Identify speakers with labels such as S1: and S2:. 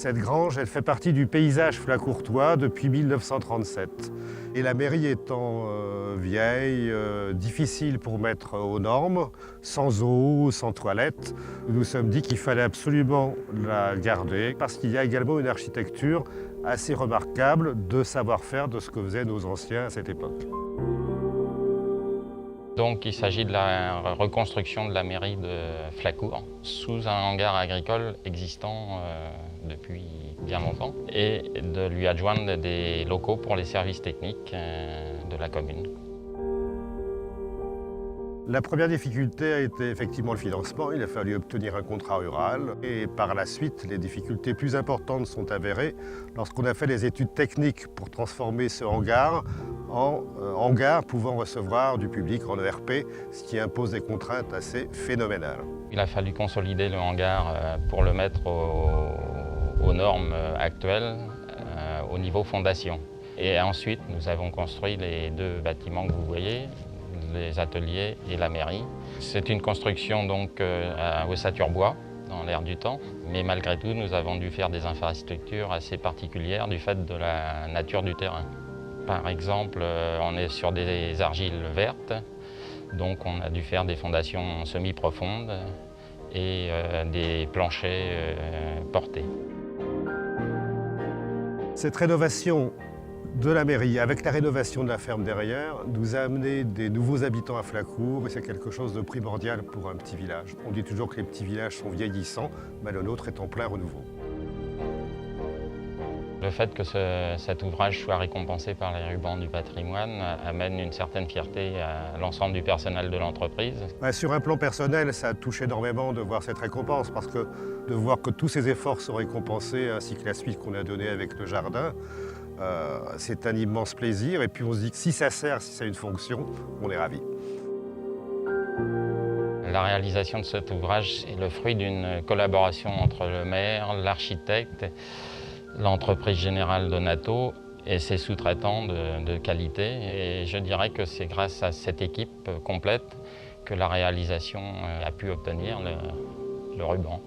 S1: Cette grange, elle fait partie du paysage flacourtois depuis 1937. Et la mairie étant vieille, difficile pour mettre aux normes, sans eau, sans toilette, nous nous sommes dit qu'il fallait absolument la garder parce qu'il y a également une architecture assez remarquable de savoir-faire de ce que faisaient nos anciens à cette époque.
S2: Donc il s'agit de la reconstruction de la mairie de Flacourt sous un hangar agricole existant depuis bien longtemps et de lui adjoindre des locaux pour les services techniques de la commune.
S1: La première difficulté a été effectivement le financement. Il a fallu obtenir un contrat rural et par la suite, les difficultés plus importantes sont avérées lorsqu'on a fait les études techniques pour transformer ce hangar en hangar pouvant recevoir du public en ERP, ce qui impose des contraintes assez phénoménales.
S2: Il a fallu consolider le hangar pour le mettre aux normes actuelles au niveau fondation. Et ensuite, nous avons construit les deux bâtiments que vous voyez, les ateliers et la mairie. C'est une construction donc à ossature bois, dans l'air du temps, mais malgré tout, nous avons dû faire des infrastructures assez particulières du fait de la nature du terrain. Par exemple, on est sur des argiles vertes, donc on a dû faire des fondations semi-profondes et des planchers portés.
S1: Cette rénovation de la mairie, avec la rénovation de la ferme derrière, nous a amené des nouveaux habitants à Flacourt et c'est quelque chose de primordial pour un petit village. On dit toujours que les petits villages sont vieillissants, mais le nôtre est en plein renouveau.
S2: Le fait que cet ouvrage soit récompensé par les rubans du patrimoine amène une certaine fierté à l'ensemble du personnel de l'entreprise.
S1: Sur un plan personnel, ça touche énormément de voir cette récompense parce que de voir que tous ces efforts sont récompensés ainsi que la suite qu'on a donnée avec le jardin, c'est un immense plaisir et puis on se dit que si ça sert, si ça a une fonction, on est ravis.
S2: La réalisation de cet ouvrage est le fruit d'une collaboration entre le maire, l'architecte, l'entreprise générale Donato et ses sous-traitants de qualité. Et je dirais que c'est grâce à cette équipe complète que la réalisation a pu obtenir le ruban.